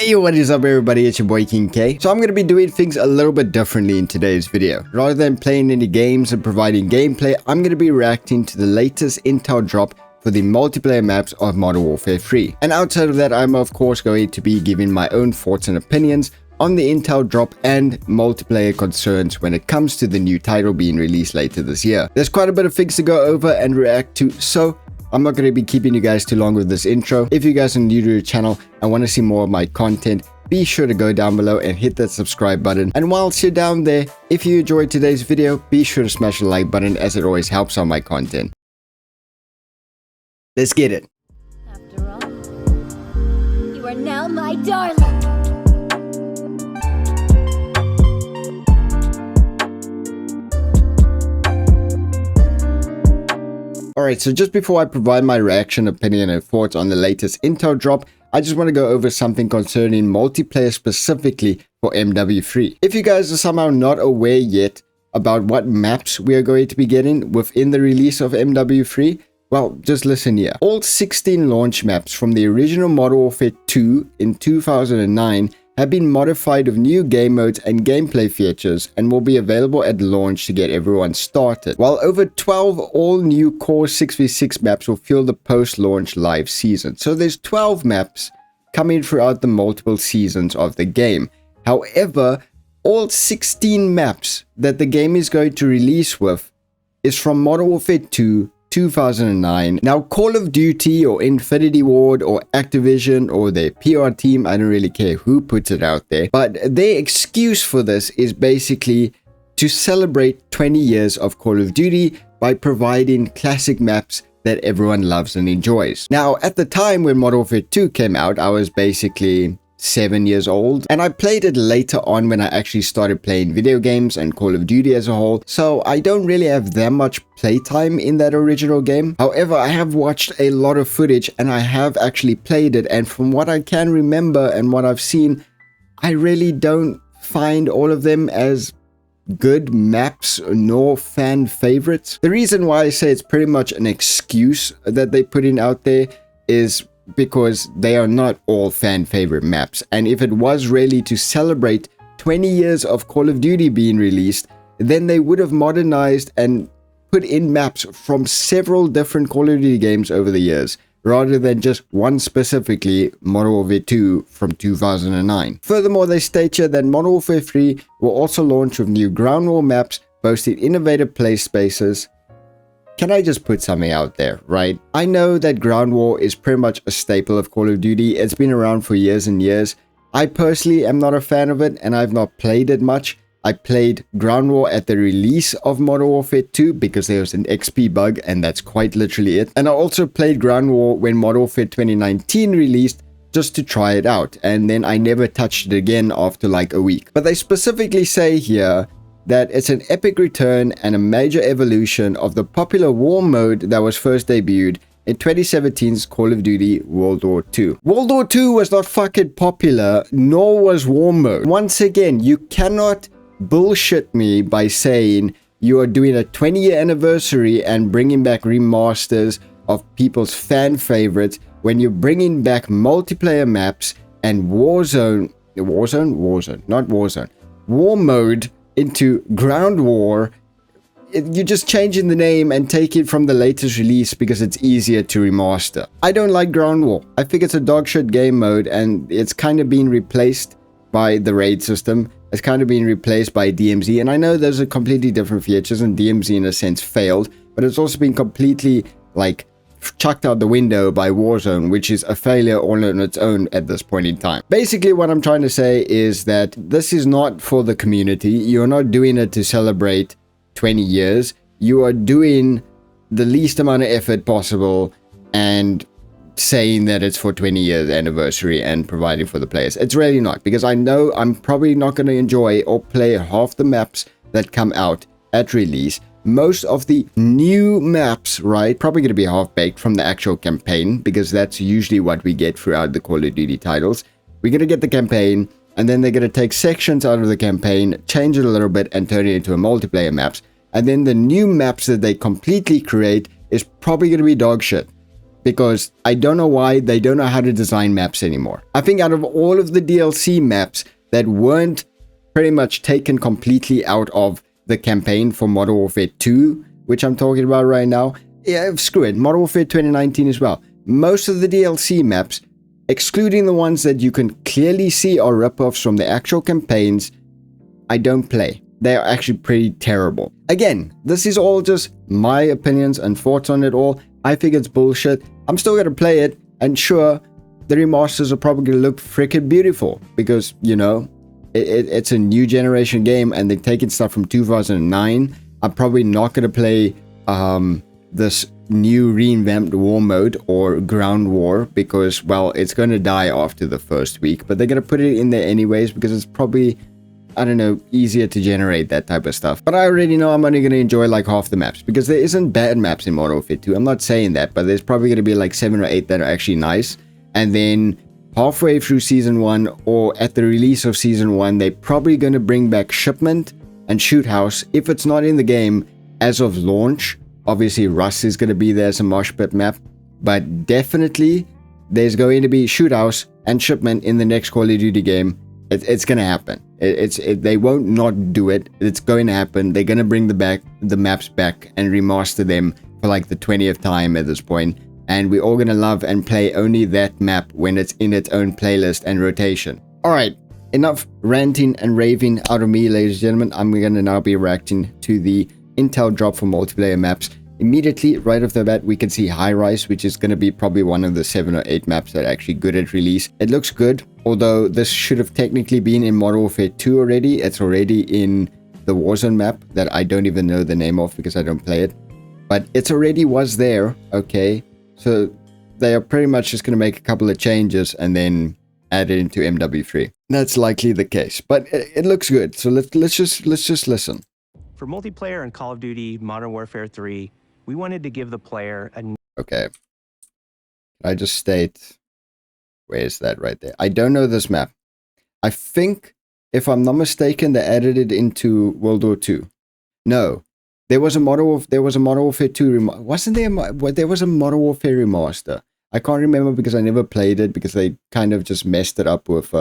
Hey, what is up everybody, it's your boy KingKeenan. So I'm going to be doing things a little bit differently in today's video. Rather than playing any games and providing gameplay, I'm going to be reacting to the latest intel drop for the multiplayer maps of Modern Warfare 3. And outside of that, I'm of course going to be giving my own thoughts and opinions on the intel drop and multiplayer concerns when it comes to the new title being released later this year. There's quite a bit of things to go over and react to, so I'm not going to be keeping you guys too long with this intro. If you guys are new to the channel and want to see more of my content, be sure to go down below and hit that subscribe button. And whilst you're down there, if you enjoyed today's video, be sure to smash the like button as it always helps on my content. Let's get it. After all, you are now my darling. Alright, so just before I provide my reaction, opinion, and thoughts on the latest intel drop, I just want to go over something concerning multiplayer specifically for MW3. If you guys are somehow not aware yet about what maps we are going to be getting within the release of MW3, well, just listen here. All 16 launch maps from the original Modern Warfare 2 in 2009 have been modified with new game modes and gameplay features and will be available at launch to get everyone started, while over 12 all-new core 6v6 maps will fuel the post-launch live season. So there's 12 maps coming throughout the multiple seasons of the game. However, all 16 maps that the game is going to release with is from Modern Warfare 2 2009. Now, Call of Duty or Infinity Ward or Activision or their PR team, I don't really care who puts it out there, but their excuse for this is basically to celebrate 20 years of Call of Duty by providing classic maps that everyone loves and enjoys. Now, at the time when Modern Warfare 2 came out, I was basically 7 years old, and I played it later on when I actually started playing video games and Call of Duty as a whole, so I don't really have that much playtime in that original game. However, I have watched a lot of footage and I have actually played it, and from what I can remember and what I've seen, I really don't find all of them as good maps nor fan favorites. The reason why I say it's pretty much an excuse that they're putting out there is because they are not all fan favorite maps, and if it was really to celebrate 20 years of Call of Duty being released, then they would have modernized and put in maps from several different Call of Duty games over the years, rather than just one specifically, Modern Warfare 2 from 2009. Furthermore, they state here that Modern Warfare 3 will also launch with new ground war maps, boasting innovative play spaces. Can I just put something out there, right? I know that ground war is pretty much a staple of Call of Duty. It's been around for years and years. I personally am not a fan of it, and I've not played it much. I played ground war at the release of Modern Warfare 2 because there was an XP bug, and that's quite literally it. And I also played ground war when Modern Warfare 2019 released, just to try it out, and then I never touched it again after like a week. But they specifically say here that it's an epic return and a major evolution of the popular war mode that was first debuted in 2017's Call of Duty World War II. World War II was not fucking popular, nor was war mode. Once again, you cannot bullshit me by saying you are doing a 20-year anniversary and bringing back remasters of people's fan favorites when you're bringing back multiplayer maps and war mode into ground war. You're just changing the name and take it from the latest release because it's easier to remaster. I don't like ground war. I think it's a dogshit game mode, and it's kind of being replaced by the raid system. It's kind of being replaced by DMZ, and I know those are completely different features, and DMZ in a sense failed, but it's also been completely like chucked out the window by Warzone, which is a failure all on its own at this point in time. Basically, what I'm trying to say is that this is not for the community. You're not doing it to celebrate 20 years. You are doing the least amount of effort possible and saying that it's for 20 years anniversary and providing for the players. It's really not, because I know I'm probably not going to enjoy or play half the maps that come out at release. Most of the new maps, right, probably going to be half-baked from the actual campaign, because that's usually what we get throughout the Call of Duty titles. We're going to get the campaign, and then they're going to take sections out of the campaign, change it a little bit, and turn it into a multiplayer maps. And then the new maps that they completely create is probably going to be dog shit. because I don't know why they don't know how to design maps anymore. I think out of all of the DLC maps that weren't pretty much taken completely out of the campaign for Modern Warfare 2, which I'm talking about right now, yeah, screw it, Modern Warfare 2019 as well. Most of the DLC maps, excluding the ones that you can clearly see are ripoffs from the actual campaigns, I don't play. They are actually pretty terrible. Again, this is all just my opinions and thoughts on it all. I think it's bullshit. I'm still going to play it, and sure, the remasters are probably going to look freaking beautiful because, you know, it's a new generation game and they're taking stuff from 2009. I'm probably not going to play this new revamped war mode or ground war because, well, it's going to die after the first week, but they're going to put it in there anyways because it's probably, I don't know, easier to generate that type of stuff. But I already know I'm only going to enjoy like half the maps because there isn't bad maps in Modern Warfare 2. I'm not saying that, but there's probably going to be like 7 or 8 that are actually nice. And then halfway through Season 1 or at the release of Season 1, they're probably going to bring back Shipment and Shoot House if it's not in the game as of launch. Obviously, Rust is going to be there as a mosh pit map, but definitely there's going to be Shoot House and Shipment in the next Call of Duty game. It's going to happen. They won't not do it. It's going to happen. They're going to bring the maps back and remaster them for like the 20th time at this point. And we're all going to love and play only that map when it's in its own playlist and rotation. Alright, enough ranting and raving out of me, ladies and gentlemen. I'm going to now be reacting to the intel drop for multiplayer maps. Immediately, right off the bat, we can see High Rise, which is going to be probably one of the 7 or 8 maps that are actually good at release. It looks good, although this should have technically been in Modern Warfare 2 already. It's already in the Warzone map that I don't even know the name of because I don't play it. But it already was there, okay? So they are pretty much just going to make a couple of changes and then add it into MW3. That's likely the case, but it looks good. So let's just listen. For multiplayer in Call of Duty Modern Warfare 3, we wanted to give the player a... Okay. I just state, where is that right there? I don't know this map. I think, if I'm not mistaken, they added it into World War II. No. There was a Modern Warfare 2 wasn't there? There was a Modern Warfare remaster. I can't remember because I never played it because they kind of just messed it up with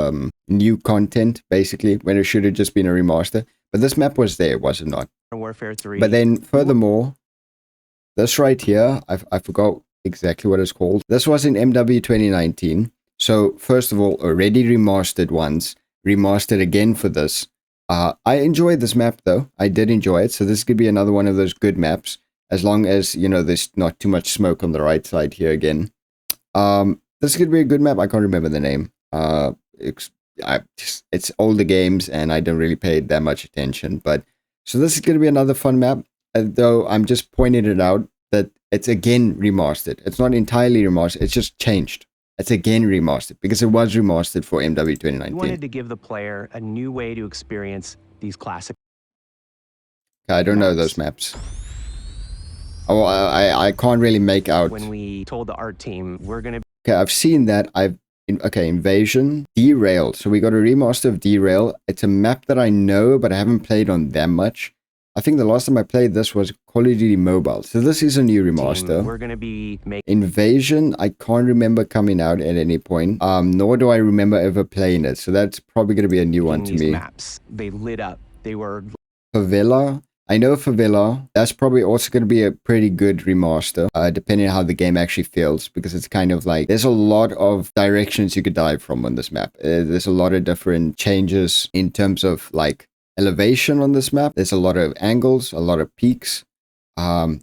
new content, basically, when it should have just been a remaster. But this map was there, was it not? Warfare 3. But then, furthermore, this right here, I forgot exactly what it's called. This was in MW 2019. So, first of all, already remastered once, remastered again for this. I enjoyed this map, though. I did enjoy it. So, this could be another one of those good maps. As long as, you know, there's not too much smoke on the right side here again. This could be a good map. I can't remember the name. It's older games, and I don't really pay that much attention. But so this is going to be another fun map. Though I'm just pointing it out that it's again remastered. It's not entirely remastered. It's just changed. It's again remastered because it was remastered for MW 2019. We wanted to give the player a new way to experience these classic. I don't know those maps. Oh, I can't really make out. When we told the art team we're gonna. Okay, I've seen that. Okay, Invasion, Derail. So we got a remaster of Derail. It's a map that I know, but I haven't played on that much. I think the last time I played this was Call of Duty Mobile. So this is a new remaster. We're gonna be making Invasion. I can't remember coming out at any point. Nor do I remember ever playing it. So that's probably gonna be a new one to me. Maps. They lit up. They were. Favela. I know Favela, that's probably also going to be a pretty good remaster, depending on how the game actually feels, because it's kind of like, there's a lot of directions you could dive from on this map. There's a lot of different changes in terms of like elevation on this map. There's a lot of angles, a lot of peaks,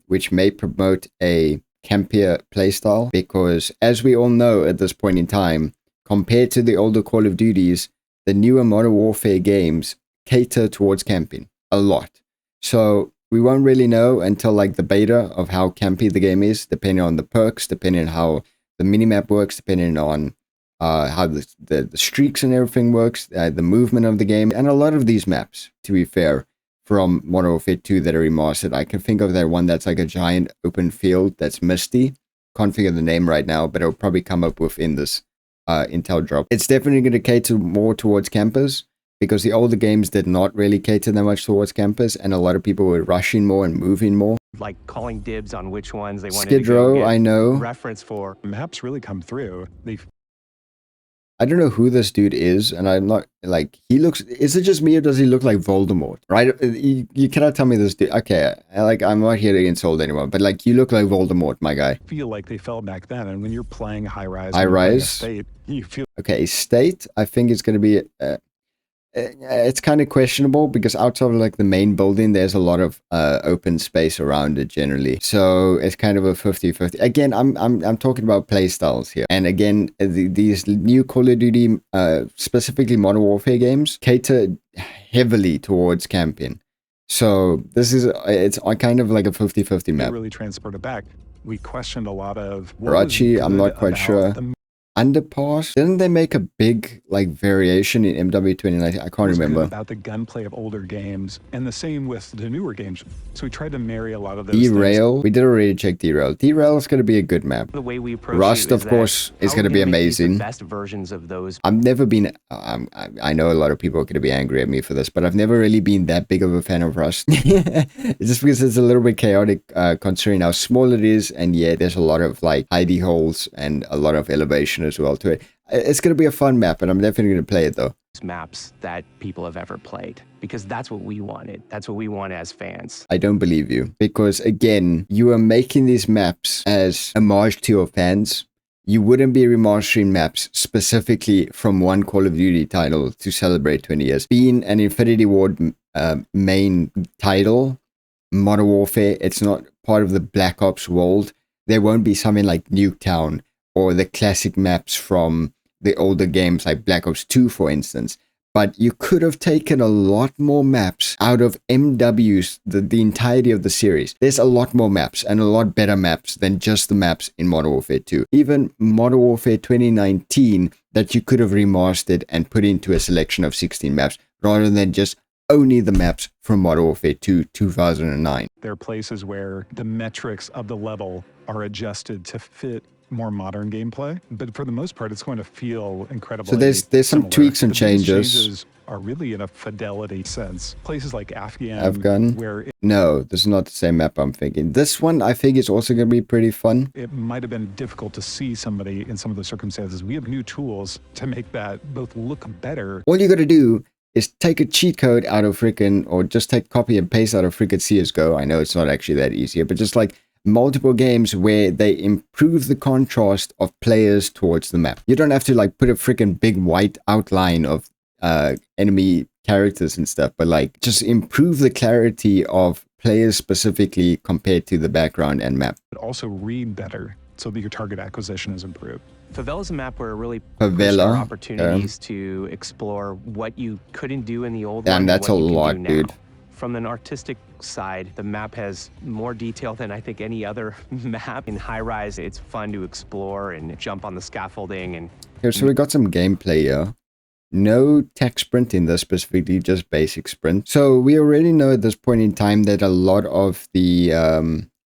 which may promote a campier playstyle, because as we all know at this point in time, compared to the older Call of Duties, the newer Modern Warfare games cater towards camping a lot. So we won't really know until like the beta of how campy the game is, depending on the perks, depending on how the minimap works, depending on how the streaks and everything works, the movement of the game, and a lot of these maps, to be fair, from Modern Warfare 2 that are remastered. I can think of that one that's like a giant open field that's misty. Can't figure the name right now, but it'll probably come up within this intel drop. It's definitely going to cater more towards campers, because the older games did not really cater that much towards campers, and a lot of people were rushing more and moving more. like calling dibs on which ones they wanted Skid to go Row, get I know. reference for. Maps really come through. I don't know who this dude is, and I'm not, like, he looks, is it just me or does he look like Voldemort? Right? You cannot tell me this dude, okay, I'm not here to insult anyone, but like, you look like Voldemort, my guy. Feel like they fell back then, and when you're playing high rise, State, you feel okay, State, I think it's going to be, it's kind of questionable because outside of like the main building, there's a lot of open space around it generally. So it's kind of a 50-50. Again, I'm talking about play styles here. And again, these new Call of Duty, specifically Modern Warfare games, cater heavily towards camping. So this is, it's kind of like a 50-50 map. really transported back. We questioned a lot of Rachi, I'm not quite sure. Underpass, didn't they make a big like variation in MW3? I can't remember. About the gunplay of older games, and the same with the newer games. So we tried to marry a lot of those Derail, we did already check Derail. Derail is going to be a good map. The way we approach Rust, of course, is going to be amazing. Best versions of those. I've never been, I know a lot of people are going to be angry at me for this, but I've never really been that big of a fan of Rust. It's just because it's a little bit chaotic considering how small it is, and yet there's a lot of like hidey holes and a lot of elevation as well to it. It's going to be a fun map, and I'm definitely going to play it though. Maps that people have ever played, because that's what we wanted. That's what we want as fans. I don't believe you, because again, you are making these maps as homage to your fans. You wouldn't be remastering maps specifically from one Call of Duty title to celebrate 20 years. Being an Infinity Ward main title, Modern Warfare, it's not part of the Black Ops world. There won't be something like Nuketown or the classic maps from the older games like Black Ops 2, for instance. But you could have taken a lot more maps out of MW's, the entirety of the series. There's a lot more maps and a lot better maps than just the maps in Modern Warfare 2. Even Modern Warfare 2019 that you could have remastered and put into a selection of 16 maps rather than just only the maps from Modern Warfare 2 2009. There are places where the metrics of the level are adjusted to fit more modern gameplay, but for the most part, it's going to feel incredible. So there's some similar. tweaks and The biggest changes. Are really in a fidelity sense. Places like Afghan, where no, this is not the same map I'm thinking. This one I think is also going to be pretty fun. It might have been difficult to see somebody in some of those circumstances. We have new tools to make that both look better. All you got to do is take a cheat code out of freaking, or just take copy and paste out of freaking CSGO. I know it's not actually that easy, but just like multiple games where they improve the contrast of players towards the map. You don't have to like put a freaking big white outline of enemy characters and stuff, but like just improve the clarity of players specifically compared to the background and map. But also read better so that your target acquisition is improved. Favela is a map where it really pushed our opportunities to explore what you couldn't do in the old one. And that's a lot, dude. From an artistic side, the map has more detail than I think any other map. In high rise, it's fun to explore and jump on the scaffolding. And here, so we got some gameplay here. No tech sprint in this specifically, just basic sprint. So we already know at this point in time that a lot of the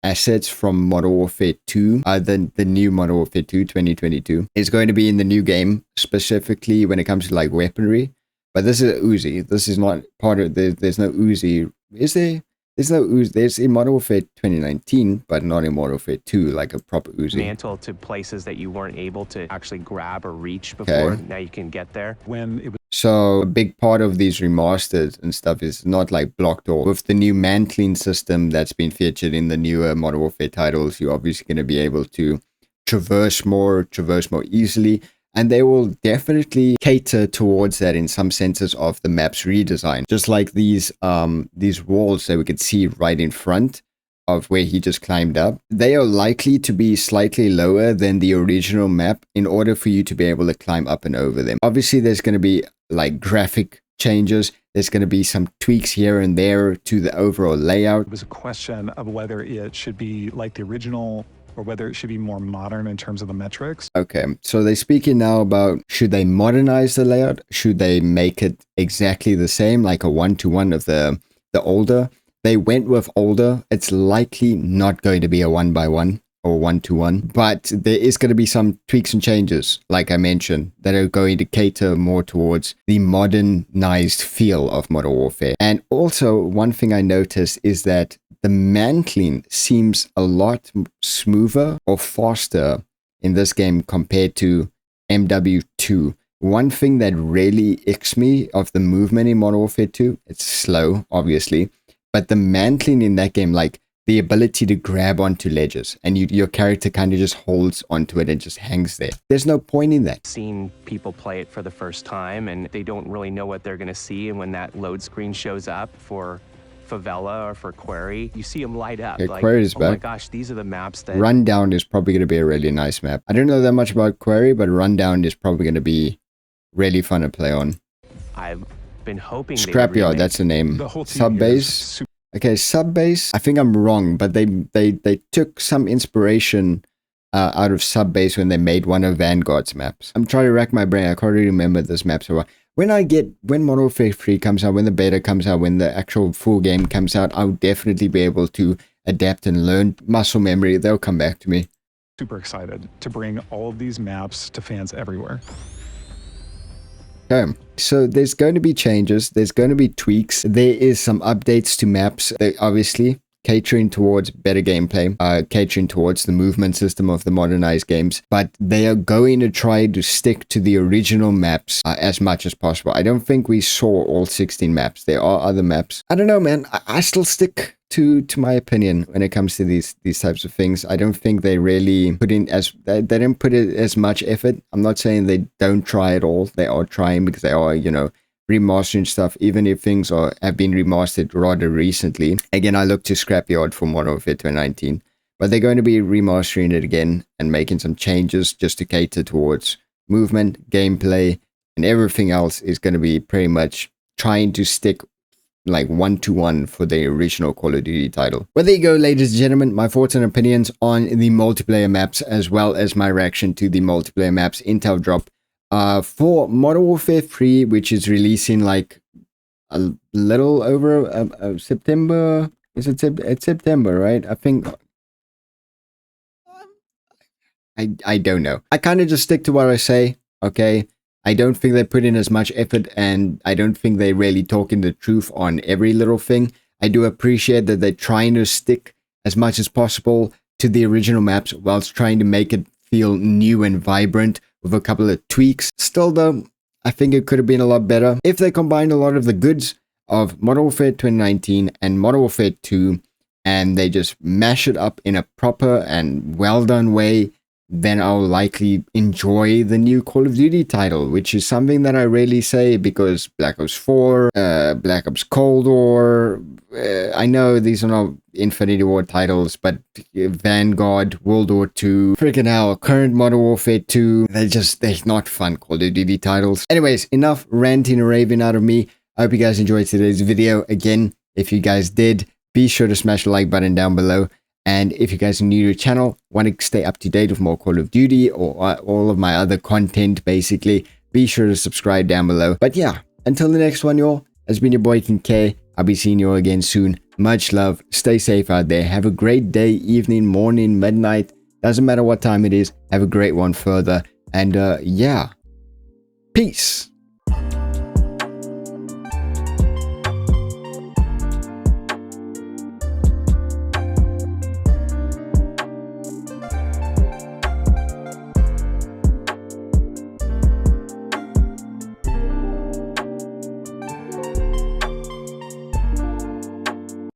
assets from Modern Warfare 2, the new Modern Warfare 2 2022, is going to be in the new game, specifically when it comes to like weaponry. But this is a Uzi. This is not part of, there's no Uzi. Is there? There's no Uzi. There's in Modern Warfare 2019, but not in Modern Warfare 2, like a proper Uzi. Mantle to places that you weren't able to actually grab or reach before. Okay. Now you can get there. So a big part of these remasters and stuff is not like blocked off. With the new mantling system that's been featured in the newer Modern Warfare titles, you're obviously going to be able to traverse more easily. And they will definitely cater towards that in some senses of the map's redesign. Just like these walls that we could see right in front of where he just climbed up. They are likely to be slightly lower than the original map in order for you to be able to climb up and over them. Obviously, there's going to be like graphic changes. There's going to be some tweaks here and there to the overall layout. It was a question of whether it should be like the original or whether it should be more modern in terms of the metrics. Okay, so they're speaking now about, should they modernize the layout? Should they make it exactly the same, like a one-to-one of the older? They went with older. It's likely not going to be a one-by-one or one-to-one, but there is going to be some tweaks and changes, like I mentioned, that are going to cater more towards the modernized feel of Modern Warfare. And also, one thing I noticed is that the mantling seems a lot smoother or faster in this game compared to MW2. One thing that really icks me of the movement in Modern Warfare 2, it's slow, obviously, but the mantling in that game, like the ability to grab onto ledges and your character kind of just holds onto it and just hangs there. There's no point in that. Seen people play it for the first time and they don't really know what they're going to see, and when that load screen shows up for Favela or for Quarry, you see them light up. Yeah, like, Quarry is oh my back. gosh, these are the maps that... Rundown is probably going to be a really nice map. I don't know that much about Quarry, but Rundown is probably going to be really fun to play on. I've been hoping Scrapyard, that's the name. The whole team here is Subbase. Okay, Subbase. I think I'm wrong, but they took some inspiration out of Subbase when they made one of Vanguard's maps. I'm trying to rack my brain. I can't really remember this map so well. When Modern Warfare 3 comes out, when the beta comes out, when the actual full game comes out, I'll definitely be able to adapt and learn muscle memory. They'll come back to me. super excited to bring all of these maps to fans everywhere. Okay, so there's going to be changes, there's going to be tweaks, there is some updates to maps, they obviously catering towards better gameplay, catering towards the movement system of the modernized games, but they are going to try to stick to the original maps as much as possible. I don't think we saw all 16 maps. There are other maps. I don't know, man. I still stick to my opinion when it comes to these types of things. I don't think they really put in they didn't put it as much effort. I'm not saying they don't try at all. They are trying because they are, you know, remastering stuff, even if things have been remastered rather recently. Again, I look to Scrapyard for Modern Warfare 2019, but they're going to be remastering it again and making some changes just to cater towards movement, gameplay, and everything else is going to be pretty much trying to stick like 1-to-1 for the original Call of Duty title. Well, there you go, ladies and gentlemen, my thoughts and opinions on the multiplayer maps, as well as my reaction to the multiplayer maps intel drop for Modern Warfare 3, which is releasing like a little over September. Is it it's September, right? I think. I don't know. I kind of just stick to what I say, okay? I don't think they put in as much effort, and I don't think they really talking the truth on every little thing. I do appreciate that they're trying to stick as much as possible to the original maps whilst trying to make it feel new and vibrant with a couple of tweaks. Still though, I think it could have been a lot better if they combined a lot of the goods of Modern Warfare 2019 and Modern Warfare 2 and they just mash it up in a proper and well done way. Then I'll likely enjoy the new Call of Duty title, which is something that I rarely say because Black Ops 4, Black Ops Cold War, I know these are not Infinity War titles, but Vanguard, World War 2, freaking hell, current Modern Warfare 2, they're not fun Call of Duty titles. Anyways, enough ranting and raving out of me. I hope you guys enjoyed today's video. Again, if you guys did, be sure to smash the like button down below. And if you guys are new to the channel, want to stay up to date with more Call of Duty or all of my other content, basically, be sure to subscribe down below. But yeah, until the next one, y'all, has been your boy KingKeenan. I'll be seeing you all again soon. Much love. Stay safe out there. Have a great day, evening, morning, midnight. Doesn't matter what time it is. Have a great one further. And yeah, peace.